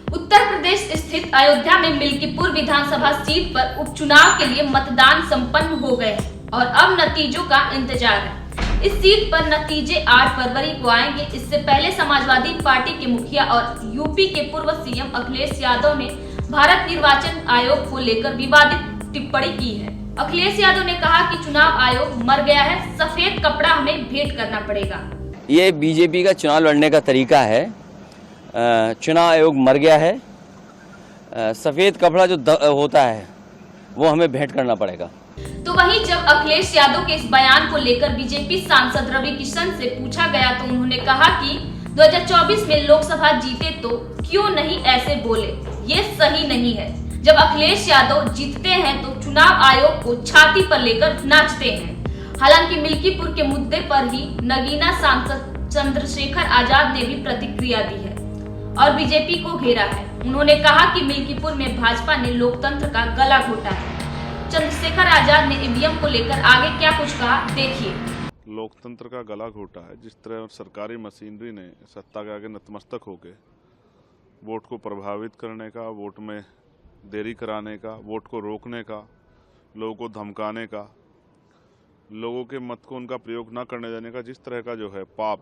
उत्तर प्रदेश स्थित अयोध्या में मिल्कीपुर विधानसभा सीट पर उपचुनाव के लिए मतदान संपन्न हो गए और अब नतीजों का इंतजार है। इस सीट पर नतीजे 8 फरवरी को आएंगे। इससे पहले समाजवादी पार्टी के मुखिया और यूपी के पूर्व सीएम अखिलेश यादव ने भारत निर्वाचन आयोग को लेकर विवादित टिप्पणी की है। अखिलेश यादव ने कहा कि चुनाव आयोग मर गया है, सफेद कपड़ा हमें भेंट करना पड़ेगा। ये बीजेपी का चुनाव लड़ने का तरीका है। चुनाव आयोग मर गया है, सफेद कपड़ा जो होता है वो हमें भेंट करना पड़ेगा। तो वहीं जब अखिलेश यादव के इस बयान को लेकर बीजेपी सांसद रवि किशन से पूछा गया तो उन्होंने कहा कि 2024 में लोकसभा जीते तो क्यों नहीं ऐसे बोले, ये सही नहीं है। जब अखिलेश यादव जीतते हैं तो चुनाव आयोग को छाती पर लेकर नाचते हैं। हालांकि मिल्कीपुर के मुद्दे पर ही नगीना सांसद चंद्रशेखर आजाद ने भी प्रतिक्रिया दी है और बीजेपी को घेरा है। उन्होंने कहा कि मिल्कीपुर में भाजपा ने लोकतंत्र का गला घोटा है। चंद्रशेखर आजाद ने ईवीएम को लेकर आगे क्या कुछ कहा, देखिए। लोकतंत्र का गला घोटा है। जिस तरह सरकारी मशीनरी ने सत्ता के आगे नतमस्तक होकर वोट को प्रभावित करने का, वोट में देरी कराने का, वोट को रोकने का, लोगों को धमकाने का, लोगों के मत को उनका प्रयोग न करने देने का जिस तरह का जो है पाप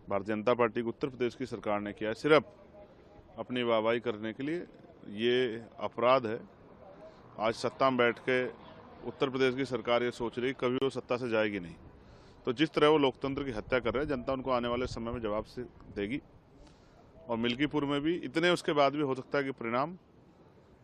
भारतीय जनता पार्टी की उत्तर प्रदेश की सरकार ने किया है, सिर्फ अपनी वाहवाही करने के लिए, ये अपराध है। आज सत्ता में बैठ के उत्तर प्रदेश की सरकार ये सोच रही कभी वो सत्ता से जाएगी नहीं। तो जिस तरह वो लोकतंत्र की हत्या कर रहे हैं, जनता उनको आने वाले समय में जवाब से देगी। और मिल्कीपुर में भी इतने उसके बाद भी हो सकता है कि परिणाम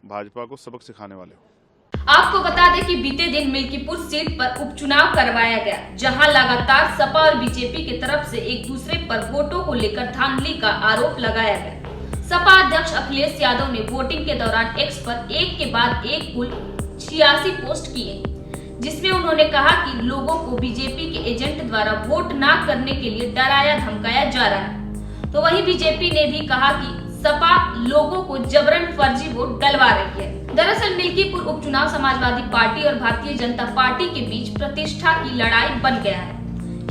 भाजपा को सबक सिखाने वाले हो। आपको बता दें कि बीते दिन मिल्कीपुर सीट पर उपचुनाव करवाया गया, जहां लगातार सपा और बीजेपी की तरफ से एक दूसरे पर वोटों को लेकर धांधली का आरोप लगाया गया। सपा अध्यक्ष अखिलेश यादव ने वोटिंग के दौरान एक्स पर एक के बाद एक कुल 86 पोस्ट किए, जिसमें उन्होंने कहा कि लोगों को बीजेपी के एजेंट द्वारा वोट न करने के लिए डराया धमकाया जा रहा है। तो वहीं बीजेपी ने भी कहा कि सपा लोगों को जबरन फर्जी वोट डलवा रही है। दरअसल मिल्कीपुर उपचुनाव समाजवादी पार्टी और भारतीय जनता पार्टी के बीच प्रतिष्ठा की लड़ाई बन गया है।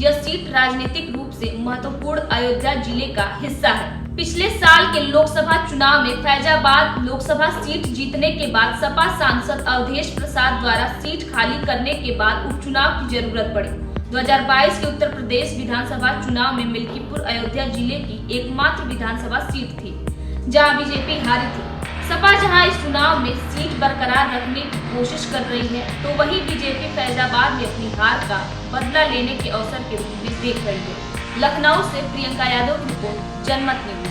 यह सीट राजनीतिक रूप से महत्वपूर्ण अयोध्या जिले का हिस्सा है। पिछले साल के लोकसभा चुनाव में फैजाबाद लोकसभा सीट जीतने के बाद सपा सांसद अवधेश प्रसाद द्वारा सीट खाली करने के बाद उपचुनाव की जरूरत पड़ी। 2022 के उत्तर प्रदेश विधानसभा चुनाव में मिल्कीपुर अयोध्या जिले की एकमात्र विधानसभा सीट थी जहां बीजेपी हारी थी। सपा जहां इस चुनाव में सीट बरकरार रखने की कोशिश कर रही है, तो वहीं बीजेपी फैजाबाद में अपनी हार का बदला लेने के अवसर के रूप में देख रही है। लखनऊ से प्रियंका यादव की रिपोर्ट, जनमत न्यूज।